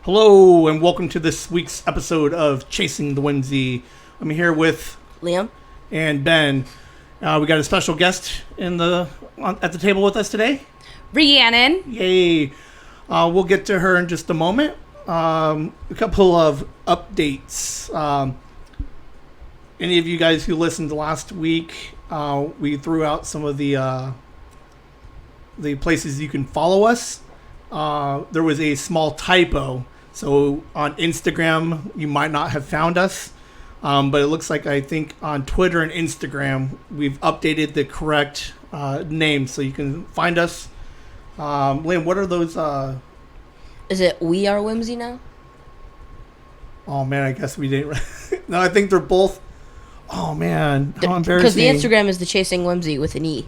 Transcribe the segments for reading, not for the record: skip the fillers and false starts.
Hello, and welcome to this week's episode of Chasing the Whimsy. I'm here with Liam and Ben. We got a special guest at the table with us today. Rhiannon. Yay! We'll get to her in just a moment. A couple of updates. Any of you guys who listened last week, we threw out some of the places you can follow us. There was a small typo. So on Instagram, you might not have found us. But it looks like I think on Twitter and Instagram, we've updated the correct name. So you can find us. Liam, what are those? Is it We Are Whimsy now? Oh, man, I guess we didn't. No, I think they're both. Oh, man. How embarrassing. Because the Instagram is the Chasing Whimsy with an E.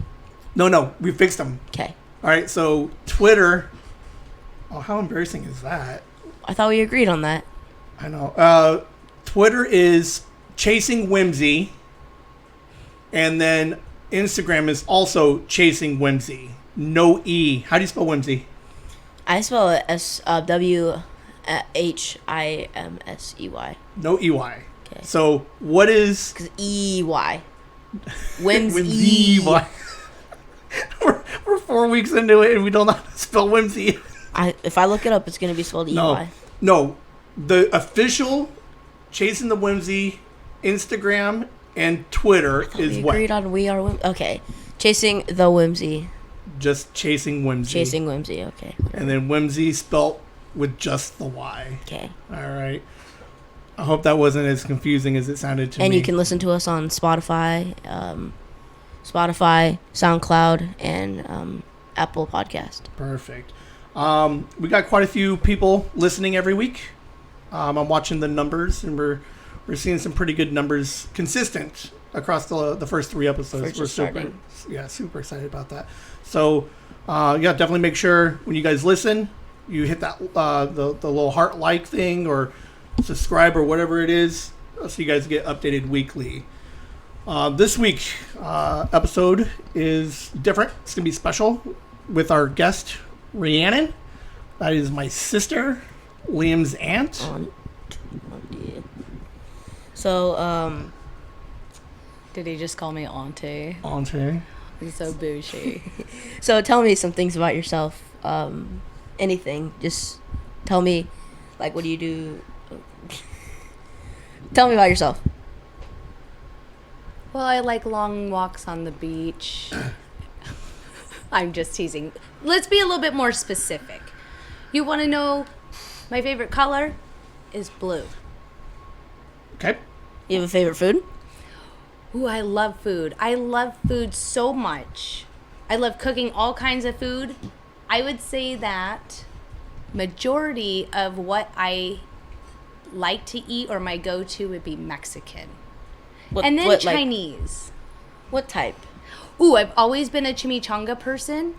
No, we fixed them. Okay. All right, so Twitter. Oh, how embarrassing is that? I thought we agreed on that. I know. Twitter is Chasing Whimsy. And then Instagram is also Chasing Whimsy. No E. How do you spell Whimsy? I spell it S-W-H-I-M-S-E-Y. No E-Y. Okay. So what is... Because E-Y. Whimsy. E-Y. We're 4 weeks into it and we don't know how to spell Whimsy. If I look it up, it's going to be spelled E-Y. No. The official Chasing the Whimsy Instagram and Twitter is what? We agreed on We Are Whimsy. Okay. Chasing the Whimsy. Just Chasing Whimsy. Chasing Whimsy, okay. And then Whimsy spelt with just the Y. Okay. All right. I hope that wasn't as confusing as it sounded to me. And you can listen to us on Spotify, SoundCloud, and Apple Podcast. Perfect. We got quite a few people listening every week. I'm watching the numbers, and we're seeing some pretty good numbers, consistent across the first 3 episodes. We're super excited about that. So, definitely make sure when you guys listen, you hit that the little heart like thing or subscribe or whatever it is, so you guys get updated weekly. This week episode is different. It's gonna be special with our guest Rhiannon. That is my sister, Liam's aunt. Auntie. So, Did he just call me Auntie? Auntie. He's so bougie. So tell me some things about yourself. Anything. Just tell me, like, what do you do? Tell me about yourself. Well, I like long walks on the beach. I'm just teasing. Let's be a little bit more specific. You want to know my favorite color is blue. Okay. You have a favorite food? Ooh, I love food. I love food so much. I love cooking all kinds of food. I would say that majority of what I like to eat or my go-to would be Mexican. And then Chinese. What type? Ooh, I've always been a chimichanga person.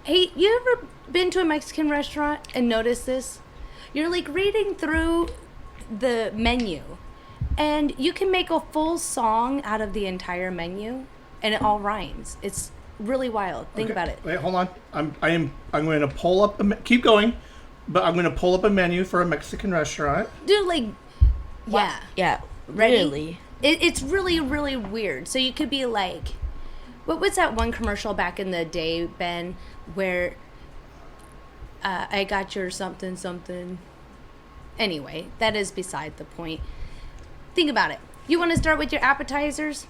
Hey, you ever been to a Mexican restaurant and noticed this? You're like reading through the menu and you can make a full song out of the entire menu and it all rhymes. It's really wild. Think about it. Wait, hold on. I'm going to pull up keep going, but I'm going to pull up a menu for a Mexican restaurant. Dude, like, yeah. Yeah. Ready? Really? It's really, really weird. So you could be like, what was that one commercial back in the day, Ben, where I got your something, something. Anyway, that is beside the point. Think about it. You want to start with your appetizers?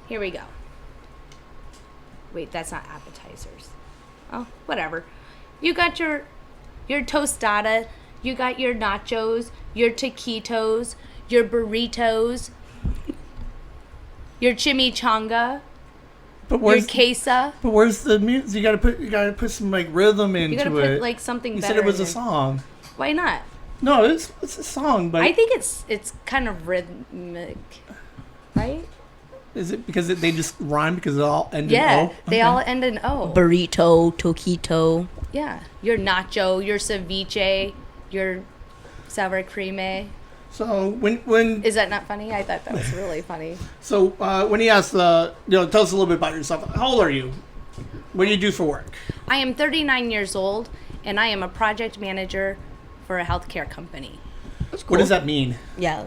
Here we go. Wait, that's not appetizers. Oh, whatever. You got your tostada, you got your nachos, your taquitos, your burritos, your chimichanga, your queso. But where's the music? You gotta put some like rhythm into it. You gotta put like something You better. said it was in a there. song. Why not? No, it's a song, but I think it's kind of rhythmic, right? is it because they just rhyme because they all end in O? Yeah, they Okay. all end in O. Burrito, taquito. Yeah, your nacho, your ceviche, your sour cream. So when Is that not funny? I thought that was really funny. so when he asked tell us a little bit about yourself. How old are you? What do you do for work? I am 39 years old, and I am a project manager for a healthcare company. That's cool. What does that mean? Yeah.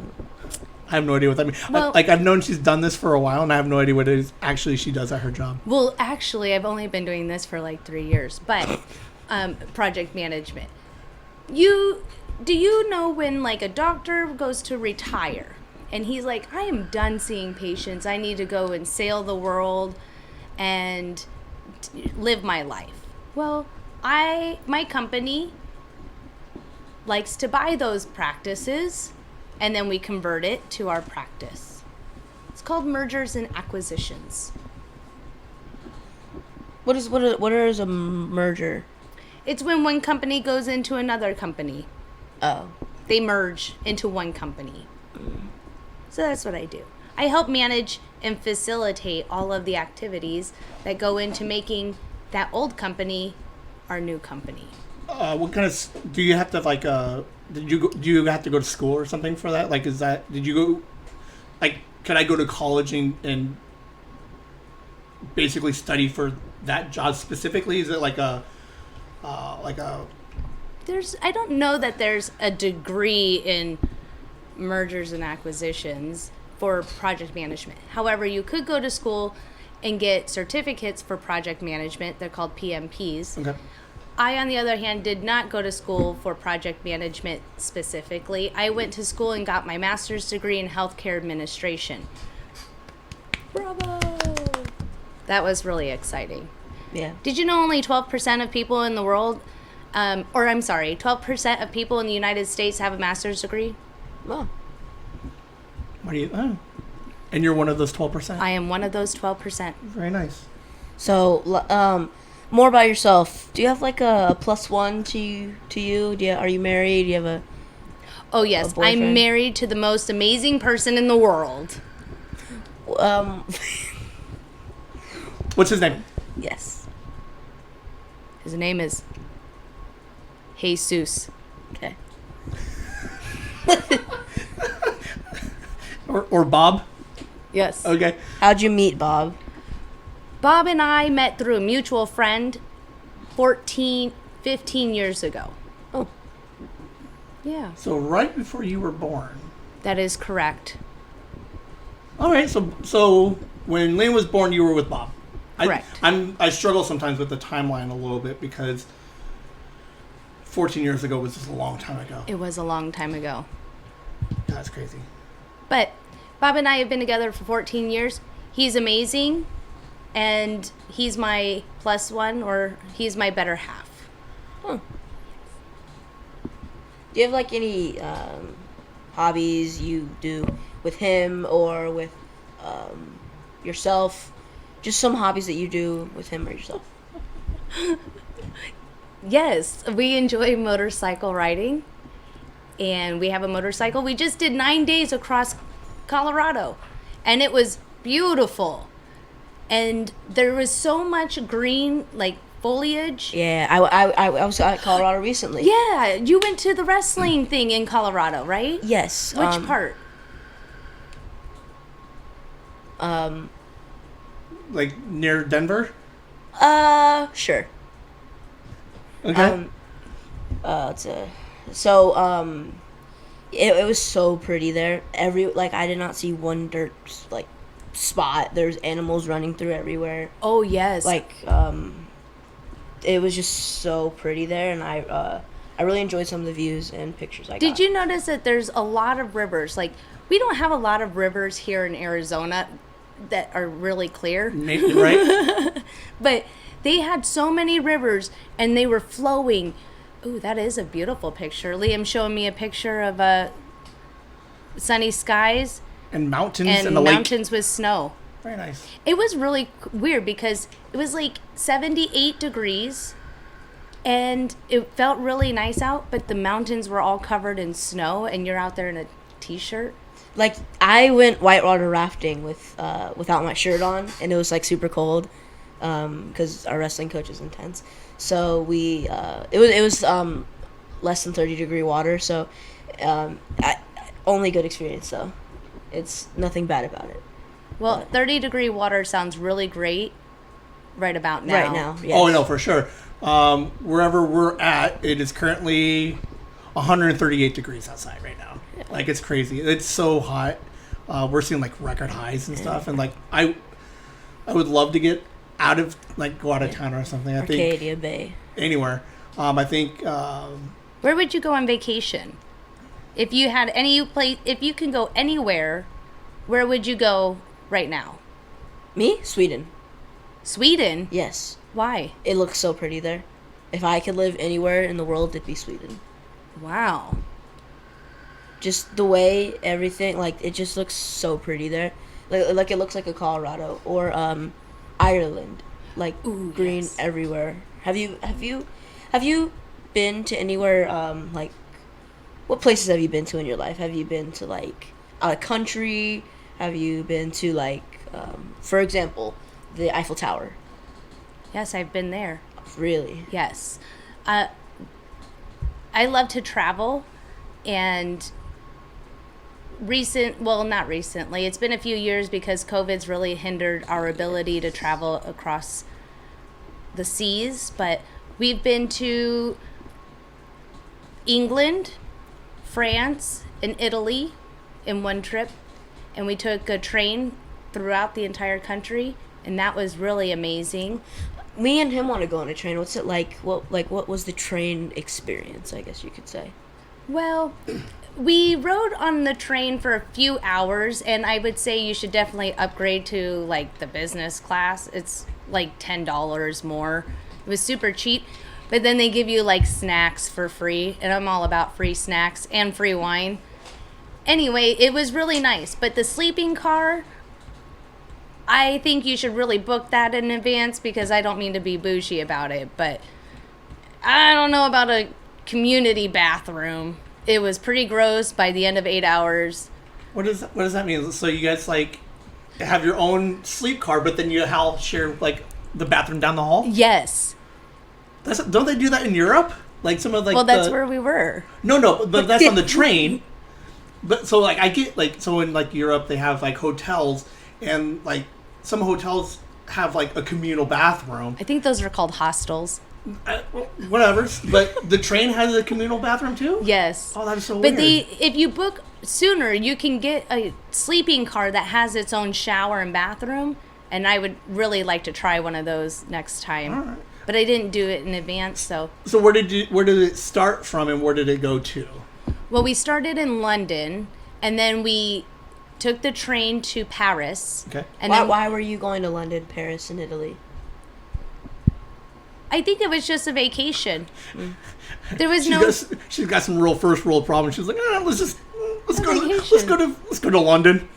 I have no idea what that means. Well- I've known she's done this for a while, and I have no idea what it is actually she does at her job. Well, actually, I've only been doing this for like 3 years, but project management. Do you know when like a doctor goes to retire and he's like, I am done seeing patients. I need to go and sail the world and live my life. Well, my company likes to buy those practices and then we convert it to our practice. It's called mergers and acquisitions. What is a merger? It's when one company goes into another company. Oh. They merge into one company. So that's what I do. I help manage and facilitate all of the activities that go into making that old company our new company. What kind of do you have to like? Do you have to go to school or something for that? Like, did you go? Like, can I go to college and basically study for that job specifically? Is it like a I don't know that there's a degree in mergers and acquisitions for project management. However, you could go to school and get certificates for project management. They're called PMPs. Okay. I, on the other hand, did not go to school for project management specifically. I went to school and got my master's degree in healthcare administration. Bravo! That was really exciting. Yeah. Did you know only 12% of people in the world, 12% of people in the United States have a master's degree? Well. What do you? Oh. And you're one of those 12%. I am one of those 12%. Very nice. So, more about yourself. Do you have like a plus one to you? Are you married? Do you have a? Oh yes, boyfriend? I'm married to the most amazing person in the world. What's his name? Yes. His name is Jesus. Okay. Or Bob? Yes. Okay. How'd you meet Bob? Bob and I met through a mutual friend 15 years ago. Oh. Yeah. So right before you were born. That is correct. All right. So when Lane was born, you were with Bob. Correct. I struggle sometimes with the timeline a little bit because 14 years ago was just a long time ago. It was a long time ago. That's crazy. But Bob and I have been together for 14 years. He's amazing, and he's my plus one, or he's my better half. Huh. Do you have like any hobbies you do with him or with yourself? Just some hobbies that you do with him or yourself. Yes, we enjoy motorcycle riding, and we have a motorcycle. We just did 9 days across Colorado, and it was beautiful. And there was so much green, like foliage. Yeah, I was at Colorado recently. Yeah, you went to the wrestling thing in Colorado, right? Yes. Which part? Like near Denver? Sure. Okay. It was so pretty there. I did not see one dirt like spot. There's animals running through everywhere. Oh yes. It was just so pretty there, and I really enjoyed some of the views and pictures I got. Did you notice that there's a lot of rivers? Like, we don't have a lot of rivers here in Arizona that are really clear. Right? But they had so many rivers, and they were flowing. Ooh, that is a beautiful picture. Liam's showing me a picture of sunny skies And mountains and and the lake. mountains with snow. Very nice. It was really weird because it was like 78 degrees and it felt really nice out, but the mountains were all covered in snow and you're out there in a t-shirt. Like, I went whitewater rafting without my shirt on, and it was like super cold because our wrestling coach is intense. So it was less than 30-degree water. So only good experience though. It's nothing bad about it. Well, 30-degree water sounds really great right about now. Right now, yes. Oh, no, for sure. Wherever we're at, it is currently 138 degrees outside right now. Like, it's crazy. It's so hot. We're seeing like record highs and stuff, and like I would love to get out of go out of town or something. I think Arcadia Bay. Anywhere. I think. Where would you go on vacation? If you had any place, if you can go anywhere, where would you go right now? Me? Sweden. Sweden? Yes. Why? It looks so pretty there. If I could live anywhere in the world, it'd be Sweden. Wow. Just the way everything, like, it just looks so pretty there. Like it looks like a Colorado or Ireland. Like, Ooh, green yes. everywhere. Have you been to anywhere, like, what places have you been to in your life? Have you been to, like, out of country? Have you been to, like, for example, the Eiffel Tower? Yes, I've been there. Really? Yes. I love to travel, and not recently, it's been a few years because COVID's really hindered our ability to travel across the seas, but we've been to England, France, and Italy in one trip, and we took a train throughout the entire country, and that was really amazing. Me and him want to go on a train. What's it like? What was the train experience, I guess you could say? Well, we rode on the train for a few hours, and I would say you should definitely upgrade to like the business class. It's like $10 more. It was super cheap, but then they give you like snacks for free, and I'm all about free snacks and free wine. Anyway, it was really nice, but the sleeping car, I think you should really book that in advance, because I don't mean to be bougie about it, but I don't know about a community bathroom. It was pretty gross by the end of 8 hours. What does that mean? So you guys like have your own sleep car, but then you all share like the bathroom down the hall? Yes. Don't they do that in Europe? Like some of like Well, that's where we were. No, but that's on the train. But so like I get like so in like Europe they have like hotels, and like some hotels have like a communal bathroom. I think those are called hostels. Whatever. But the train has a communal bathroom too? Yes. Oh, that is so But weird. if you book sooner, you can get a sleeping car that has its own shower and bathroom, and I would really like to try one of those next time. All right. But I didn't do it in advance, so. So where did it start from, and where did it go to? Well, we started in London, and then we took the train to Paris. Okay. And Why were you going to London, Paris, and Italy? I think it was just a vacation. There was She's got some real first world problems. She's like, let's vacation. go to London.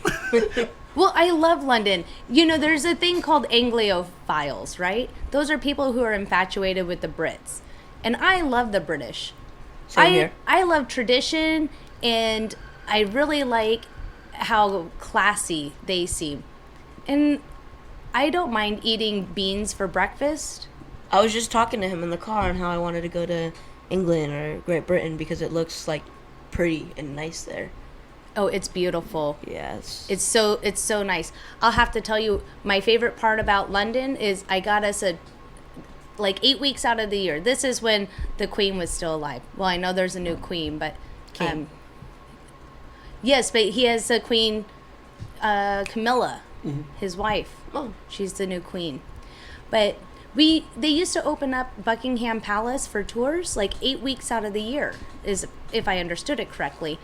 Well, I love London. You know, there's a thing called Anglophiles, right? Those are people who are infatuated with the Brits. And I love the British. Same here. I love tradition, and I really like how classy they seem. And I don't mind eating beans for breakfast. I was just talking to him in the car on how I wanted to go to England or Great Britain because it looks like pretty and nice there. Oh, it's beautiful. Yes. It's so nice. I'll have to tell you, my favorite part about London is I got us like 8 weeks out of the year. This is when the Queen was still alive. Well, I know there's a new Queen, but yes, but he has a Queen, Camilla, his wife. Oh. She's the new Queen. But they used to open up Buckingham Palace for tours like 8 weeks out of the year, is if I understood it correctly.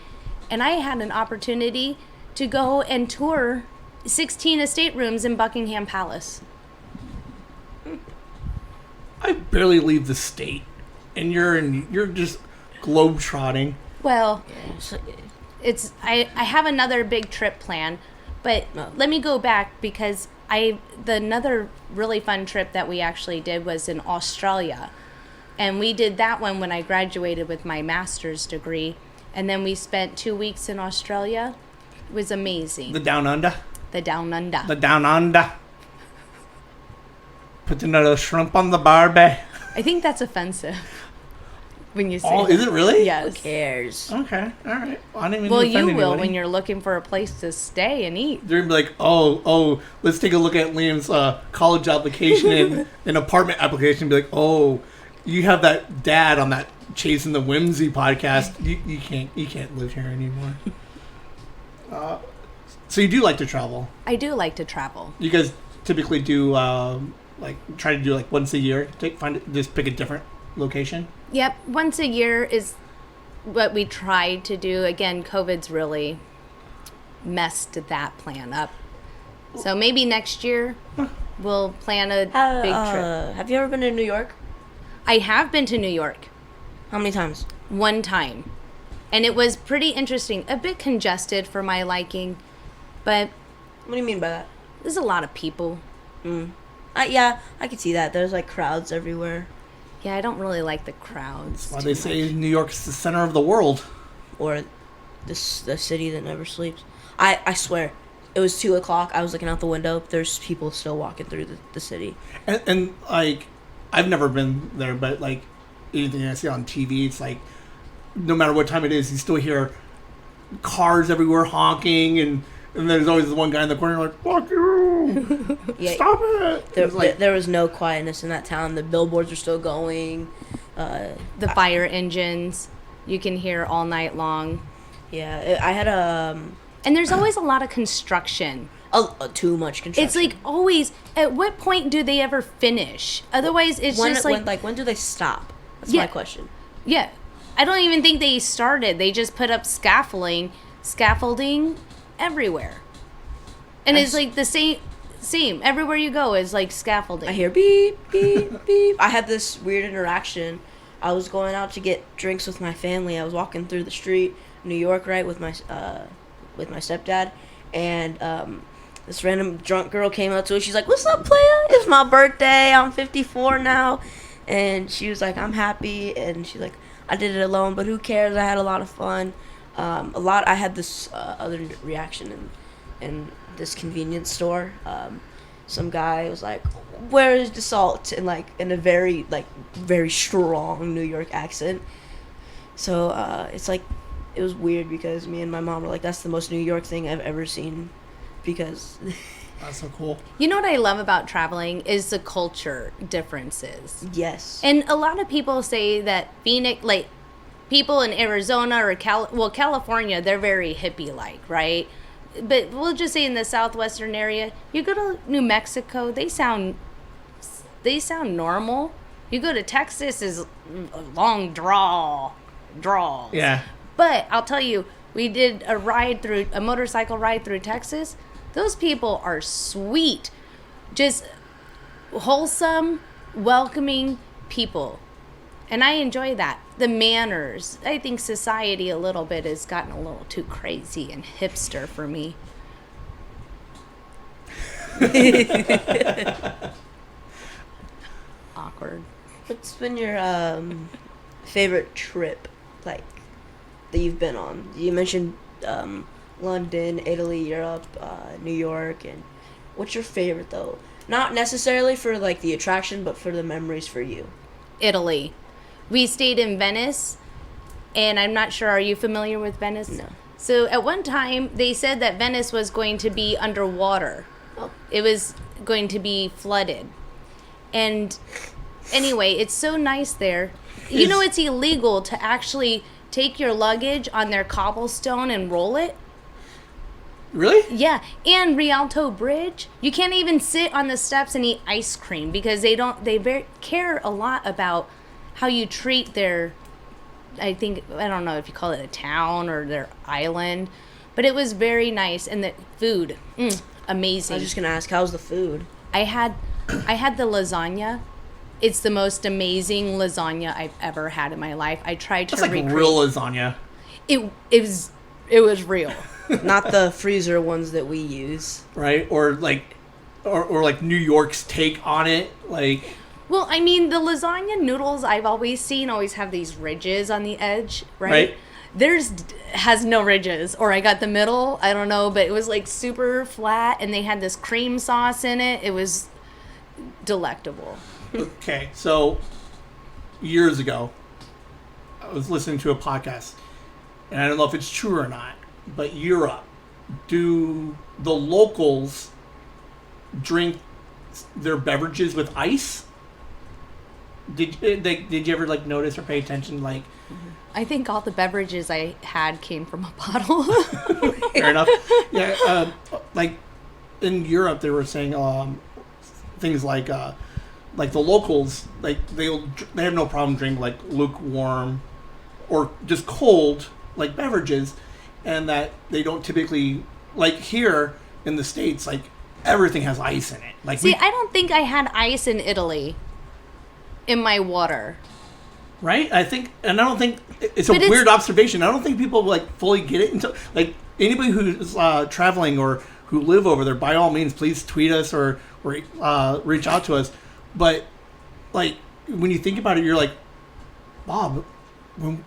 And I had an opportunity to go and tour 16 estate rooms in Buckingham Palace. I barely leave the state, and you're just globetrotting. Well, So, I have another big trip planned, but let me go back because another really fun trip that we actually did was in Australia. And we did that one when I graduated with my master's degree. And then we spent 2 weeks in Australia. It was amazing. The Down Under. The Down Under. The Down Under. Put another shrimp on the barbie. I think that's offensive when you say Oh, that. is it really? Yes. who cares? Okay, all right. Well, I didn't mean Well, to you offend will anybody. when you're looking for a place to stay and eat. They're gonna be like, oh, let's take a look at Liam's college application and an apartment application. And be like, oh, you have that dad on that chasing the Whimsy podcast. You can't live here anymore. So you do like to travel. I do like to travel. You guys typically do try to do like once a year. Just pick a different location. Yep, once a year is what we try to do. Again, COVID's really messed that plan up. So maybe next year we'll plan a big trip. Have you ever been to New York? I have been to New York How many times? one time. And it was pretty interesting. A bit congested for my liking, but What do you mean by that? there's a lot of people. Yeah, I can see that. There's like crowds everywhere. Yeah, I don't really like the crowds. Why too they say much. New York's the center of the world. Or the city that never sleeps. I swear, it was 2 o'clock. I was looking out the window. There's people still walking through the city. And like, I've never been there, but like anything I see on TV, it's like no matter what time it is, you still hear cars everywhere honking, and there's always the one guy in the corner like, "Fuck you! Yeah, Stop it!" there was no quietness in that town. The billboards were still going. The fire engines you can hear all night long. Yeah, I had And there's always a lot of construction. too much construction. It's like always, at what point do they ever finish? Otherwise, it's just like, when do they stop? That's Yeah. my question. yeah. I don't even think they started. They just put up scaffolding everywhere. And it's like the same. Everywhere you go is like scaffolding. I hear beep, beep, beep. I had this weird interaction. I was going out to get drinks with my family. I was walking through the street, New York, right, with my stepdad, and this random drunk girl came up to us. She's like, "What's up, playa? It's my birthday. I'm 54 now." And she was like, "I'm happy." And she's like, "I did it alone, but who cares? I had a lot of fun." I had this other reaction in this convenience store. Some guy was like, "Where is the salt?" And like in a very strong New York accent. So it's like, it was weird because me and my mom were like, "That's the most New York thing I've ever seen," because That's so cool. You know what I love about traveling is the culture differences. yes, And a lot of people say that Phoenix, like people in Arizona or California, they're very hippie-like, right? But we'll just say in the southwestern area, you go to New Mexico, they sound normal. You go to Texas, is a long draw. Yeah. But I'll tell you, we did a motorcycle ride through Texas. Those people are sweet, just wholesome, welcoming people. And I enjoy that. The manners. I think society a little bit has gotten a little too crazy and hipster for me. Awkward. what's been your favorite trip, like, that you've been on? You mentioned London, Italy, Europe, New York, and what's your favorite though? Not necessarily for like the attraction, but for the memories for you. Italy. We stayed in Venice, and I'm not sure, are you familiar with Venice? No. So at one time, they said that Venice was going to be underwater. Oh. It was going to be flooded. And anyway, it's so nice there. You know, it's illegal to actually take your luggage on their cobblestone and roll it. Really? Yeah, and Rialto Bridge. You can't even sit on the steps and eat ice cream because they care a lot about how you treat their, I don't know if you call it a town or their island, but it was very nice. And the food, amazing. I was just gonna ask, how's the food? I had the lasagna. It's the most amazing lasagna I've ever had in my life. I tried to That's like recreate. real lasagna. It was real. Not the freezer ones that we use. Right? Or like New York's take on it. Like, Well, I mean, the lasagna noodles I've always seen always have these ridges on the edge, right? Right. Theirs has no ridges, or I got the middle, I don't know, but it was like super flat, and they had this cream sauce in it. It was delectable. okay, so years ago, I was listening to a podcast, and I don't know if it's true or not, but Europe, do the locals drink their beverages with ice? Did you ever like notice or pay attention? Like, I think all the beverages I had came from a bottle. fair enough. Yeah, like in Europe, they were saying things like the locals, like they have no problem drinking like lukewarm or just cold like beverages, and that they don't typically like here in the States, like everything has ice in it. Like, See, I don't think I had ice in Italy in my water. right? I don't think it's a weird observation. I don't think people like fully get it until like anybody who's traveling or who live over there. By all means, please tweet us or reach out to us. But like when you think about it, you're like, Bob, when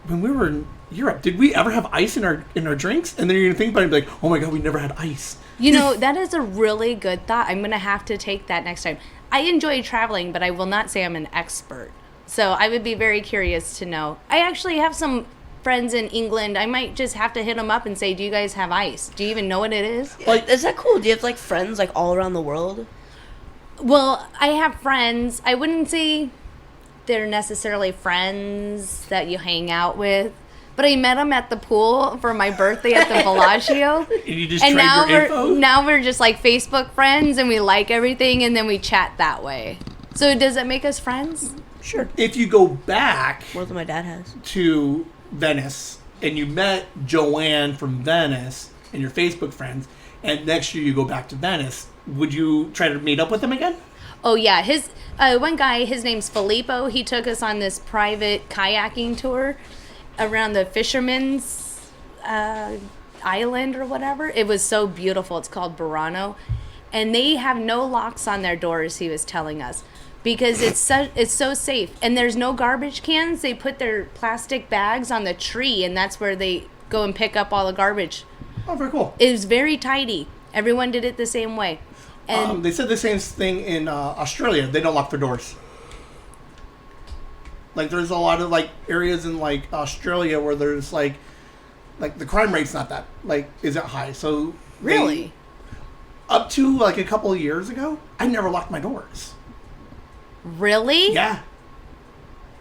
we were in Europe, did we ever have ice in our drinks? And then you're gonna think about it and be like, oh my god, we never had ice. You know, that is a really good thought. I'm going to have to take that next time. I enjoy traveling, but I will not say I'm an expert. So I would be very curious to know. I actually have some friends in England. I might just have to hit them up and say, do you guys have ice? Do you even know what it is? Like, is that cool? Do you have like friends like all around the world? Well, I have friends. I wouldn't say they're necessarily friends that you hang out with. But I met them at the pool for my birthday at the Bellagio. And you just And trade your info? now we're just like Facebook friends and we like everything and then we chat that way. So does it make us friends? Sure. If you go back More than my dad has. to Venice and you met Joanne from Venice and your Facebook friends, and next year you go back to Venice, would you try to meet up with them again? Oh yeah, his one guy, his name's Filippo. He took us on this private kayaking tour around the fisherman's island or whatever. It was so beautiful. It's called Burano, and they have no locks on their doors. He was telling us because it's so safe, and there's no garbage cans. They put their plastic bags on the tree, and that's where they go and pick up all the garbage. Oh, very cool. It was very tidy. Everyone did it the same way. And They said the same thing in Australia. They don't lock their doors. Like, there's a lot of like areas in like Australia where there's like the crime rate's not that like isn't high. So really, up to like a couple of years ago, I never locked my doors. really, Yeah.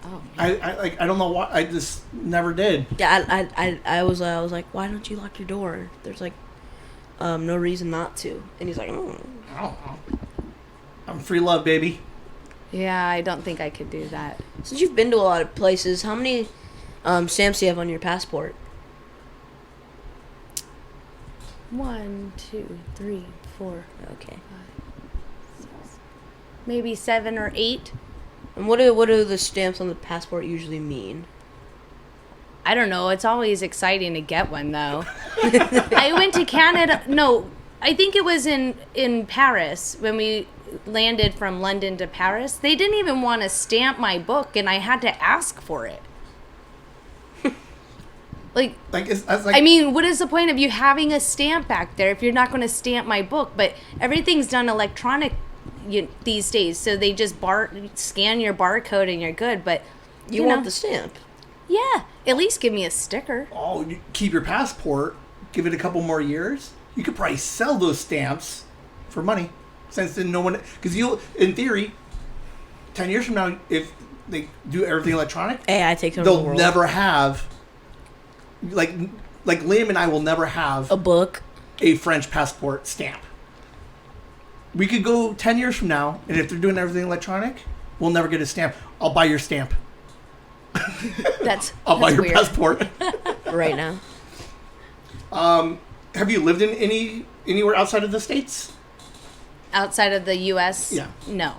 Oh, I don't know why. I just never did. Yeah, I was like, why don't you lock your door? There's like no reason not to. And he's like, I don't know. I'm free love, baby. yeah. I don't think I could do that. Since you've been to a lot of places, how many stamps do you have on your passport? 1, 2, 3, 4, Okay. maybe 7 or 8. And what do the stamps on the passport usually mean? I don't know. It's always exciting to get one, though. I went to Canada. No, I think it was in Paris when we landed from London to Paris. They didn't even want to stamp my book, and I had to ask for it. Like, It's like I mean, what is the point of you having a stamp back there if you're not going to stamp my book? But everything's done electronic these days, so they just scan your barcode and you're good. But You want the stamp. yeah, at least give me a sticker. oh, you keep your passport, give it a couple more years. You could probably sell those stamps for money, since then no one because in theory, 10 years from now, if they do everything electronic, AI takes over the they'll world. never have like Liam and I will never have A book. a French passport stamp. We could go 10 years from now, and if they're doing everything electronic, we'll never get a stamp. I'll buy your stamp. That's I'll buy your weird. passport. Right now. Have you lived in anywhere outside of the States? Outside of the U.S.? Yeah. No.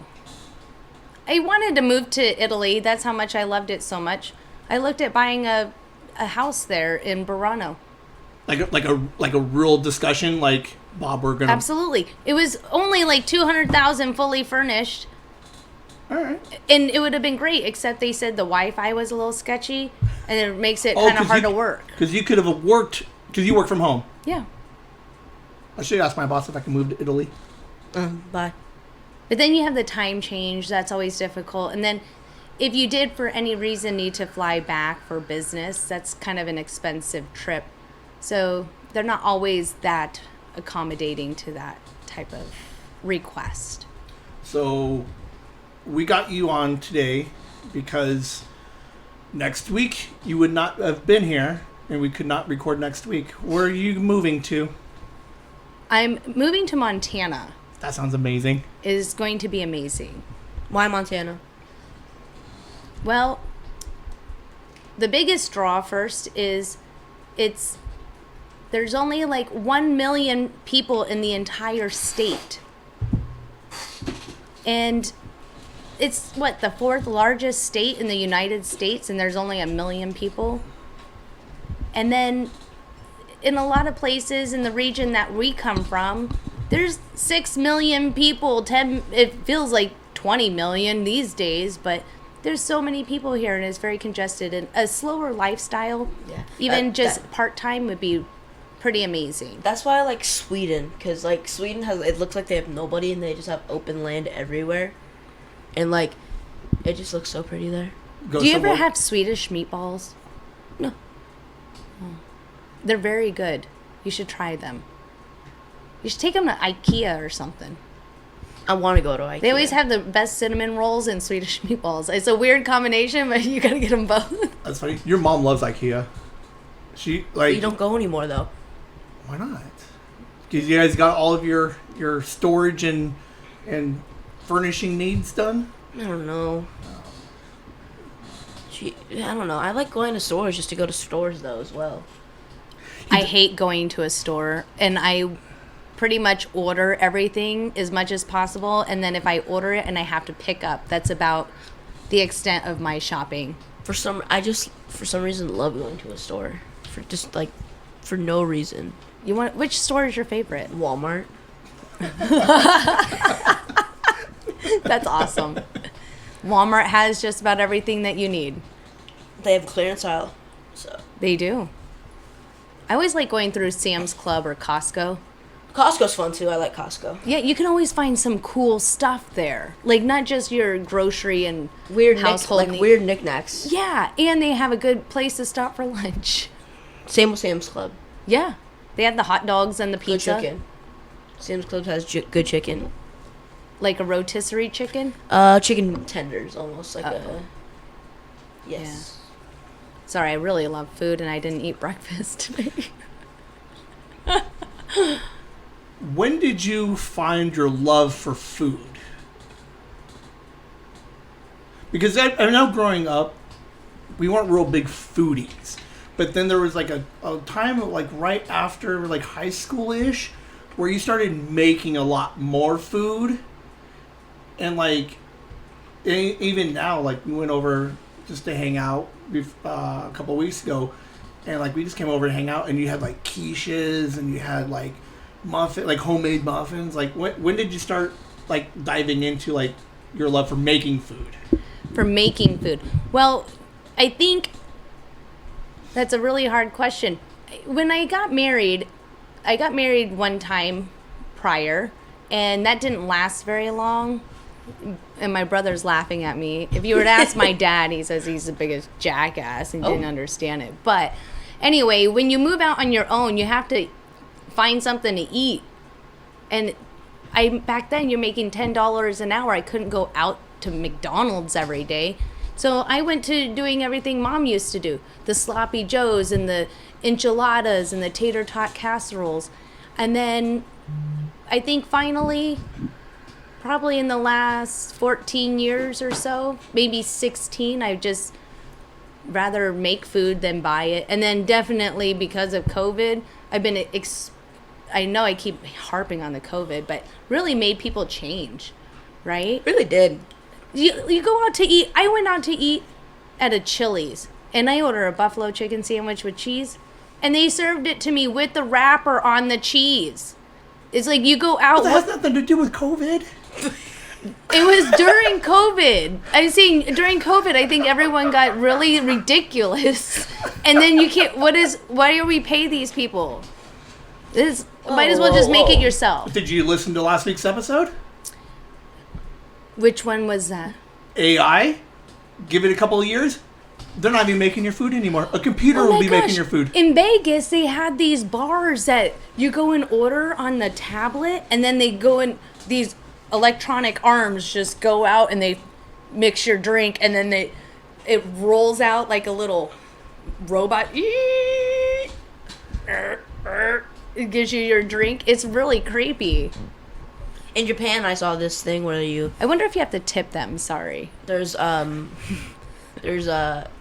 I wanted to move to Italy. That's how much I loved it so much. I looked at buying a house there in Burano. Like a real discussion, like Bob, we're gonna Absolutely. It was only like $200,000 fully furnished. All right. And it would have been great, except they said the Wi-Fi was a little sketchy, and it makes it kind of hard to work. Because you could have worked, because you work from home. Yeah. I should ask my boss if I can move to Italy. Bye. But then you have the time change. That's always difficult. And then if you did, for any reason, need to fly back for business, that's kind of an expensive trip. So they're not always that accommodating to that type of request. So we got you on today because next week you would not have been here and we could not record next week. Where are you moving to? I'm moving to Montana. That sounds amazing. It is going to be amazing. Why Montana? Well, the biggest draw first is there's only like 1 million people in the entire state. And it's the fourth largest state in the United States, and there's only 1 million people. And then in a lot of places in the region that we come from, there's 6 million people, it feels like 20 million these days, but there's so many people here and it's very congested, and a slower lifestyle, even part-time would be pretty amazing. That's why I like Sweden, because like Sweden it looks like they have nobody and they just have open land everywhere, and like it just looks so pretty there. Do you ever have Swedish meatballs? No. Oh. They're very good. You should try them. You should take them to IKEA or something. I want to go to IKEA. They always have the best cinnamon rolls and Swedish meatballs. It's a weird combination, but you gotta get them both. That's funny. Your mom loves IKEA. You don't go anymore though. Why not? Because you guys got all of your storage and furnishing needs done? I don't know. I don't know. I like going to stores just to go to stores though as well. I hate going to a store, and I pretty much order everything as much as possible, and then if I order it and I have to pick up, that's about the extent of my shopping. For some reason love going to a store. For no reason. Which store is your favorite? Walmart. That's awesome. Walmart has just about everything that you need. They have clearance aisle. So They do. I always like going through Sam's Club or Costco. Costco's fun too. I like Costco. Yeah, you can always find some cool stuff there. Like not just your grocery and Weird household weird knickknacks. Yeah, and they have a good place to stop for lunch. Same with Sam's Club. Yeah. They have the hot dogs and the pizza. Good chicken. Sam's Club has good chicken. Like a rotisserie chicken? Chicken tenders, almost like a... Yes. Yeah. Sorry, I really love food and I didn't eat breakfast today. When did you find your love for food? Because I know growing up, we weren't real big foodies. But then there was like a time like right after like high school-ish where you started making a lot more food. And like even now, like we went over just to hang out a couple of weeks ago, and like we just came over to hang out, and you had like quiches and you had like homemade muffins. Like when did you start like diving into like your love for making food? For making food. Well, I think that's a really hard question. When I got married one time prior, and that didn't last very long. And my brother's laughing at me. If you were to ask my dad, he says he's the biggest jackass and didn't understand it. But anyway, when you move out on your own, you have to find something to eat. And back then, you're making $10 an hour. I couldn't go out to McDonald's every day. So I went to doing everything Mom used to do. The sloppy joes and the enchiladas and the tater tot casseroles. And then I think finally, probably in the last 14 years or so, maybe 16, I just rather make food than buy it. And then definitely because of COVID, I've been, I know I keep harping on the COVID, but really made people change, right? Really did. You go out to eat. I went out to eat at a Chili's, and I ordered a buffalo chicken sandwich with cheese, and they served it to me with the wrapper on the cheese. It's like you go out. Well, that has nothing to do with COVID. It was during COVID. I'm saying during COVID, I think everyone got really ridiculous. And then you can't, why do we pay these people? Might as well just make it yourself. Did you listen to last week's episode? Which one was that? AI? Give it a couple of years, they're not even making your food anymore. A computer will be making your food. In Vegas, they had these bars that you go and order on the tablet, and then they go in, these electronic arms just go out and they mix your drink, and then it rolls out like a little robot. It gives you your drink. It's really creepy. In Japan, I saw this thing where I wonder if you have to tip them. Sorry. there's a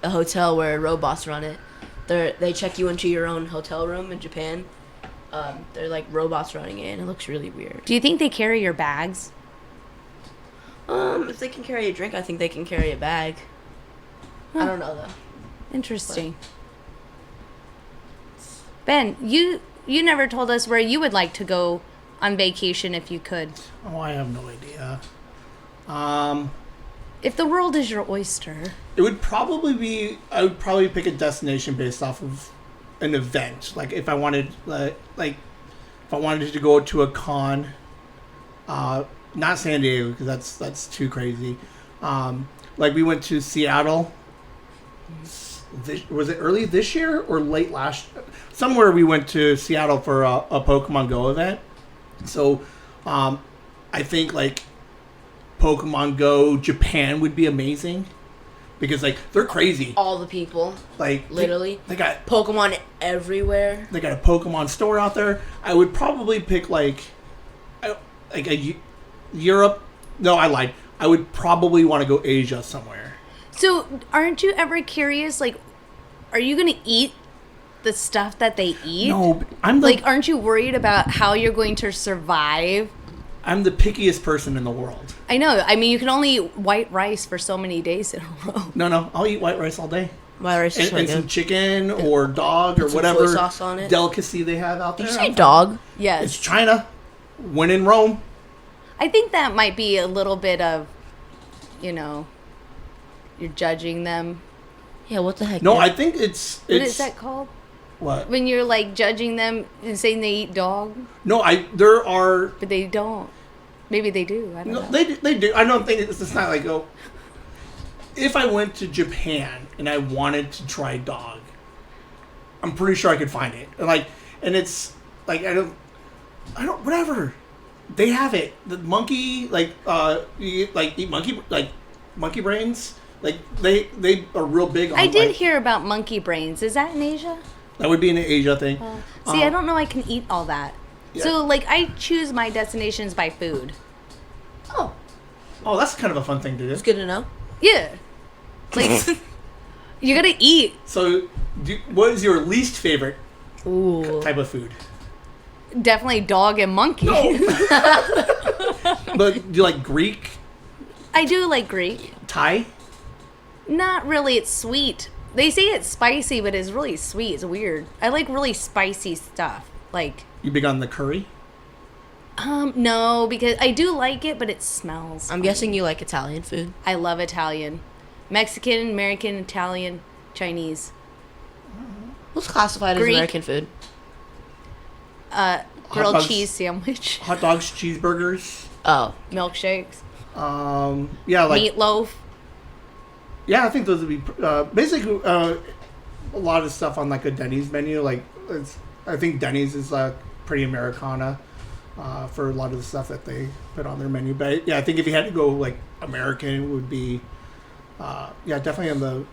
hotel where robots run it. They check you into your own hotel room in Japan. They're like robots running it, and it looks really weird. Do you think they carry your bags? If they can carry a drink, I think they can carry a bag. I don't know though. Interesting. Ben, you never told us where you would like to go on vacation if you could. Oh, I have no idea. If the world is your oyster. It would probably be. I would probably pick a destination based off of an event. Like if I wanted, if I wanted to go to a con, not San Diego because that's too crazy. Like we went to Seattle. Was it early this year or late last? Somewhere we went to Seattle for a Pokemon Go event. So, I think like Pokemon Go Japan would be amazing because like they're crazy. All the people, Like literally, they got Pokemon everywhere. They got a Pokemon store out there. I would probably pick like a Europe. No, I lied. I would probably want to go Asia somewhere. So, aren't you ever curious, like, are you going to eat the stuff that they eat? No, I'm aren't you worried about how you're going to survive? I'm the pickiest person in the world. I know. I mean, you can only eat white rice for so many days in a row. No, I'll eat white rice all day. White rice is And some chicken or dog or some whatever soy sauce on it. delicacy they have out there. Did you say dog? Yes. It's China. When in Rome. I think that might be a little bit of, you're judging them. Yeah, what the heck? No, dude? I think it's What is that called? what? When you're like judging them and saying they eat dog, No, there are. but they don't. Maybe they do. I don't No, know. they do. I don't think it's not like if I went to Japan and I wanted to try dog, I'm pretty sure I could find it. And it's like I don't whatever. They have it. The monkey you eat monkey brains. Like they are real big on I did hear about monkey brains. Is that in Asia? that would be an Asia thing. See, I don't know I can eat all that. Yeah. So, I choose my destinations by food. Oh, that's kind of a fun thing to do. It's good to know. Yeah. You gotta eat. So, what is your least favorite Ooh. type of food? Definitely dog and monkey. But do you like Greek, I do like Greek. Thai? Not really. It's sweet. They say it's spicy, but it's really sweet. It's weird. I like really spicy stuff. You big on the curry? No, because I do like it, but it smells. I'm guessing you like Italian food. I love Italian. Mexican, American, Italian, Chinese. What's classified Greek. as American food? Grilled dogs. cheese sandwich. Hot dogs, cheeseburgers. Oh, Milkshakes. Yeah, like Meatloaf. yeah, I think those would be basically a lot of stuff on like a Denny's menu. I think Denny's is pretty Americana for a lot of the stuff that they put on their menu. But yeah, I think if you had to go like American, it would be definitely on the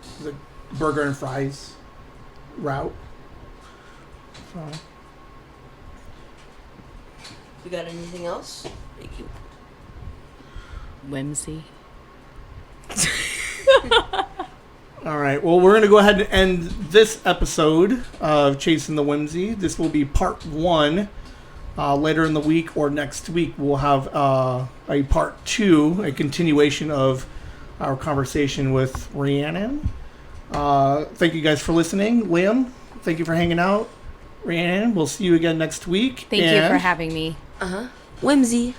burger and fries route. So. you got anything else? Whimsy. All right. Well, we're going to go ahead and end this episode of Chasing the Whimsy. This will be part 1. Later in the week or next week, we'll have a part 2, a continuation of our conversation with Rhiannon. Thank you guys for listening. Liam, thank you for hanging out. Rhiannon, we'll see you again next week. Thank you for having me. Whimsy.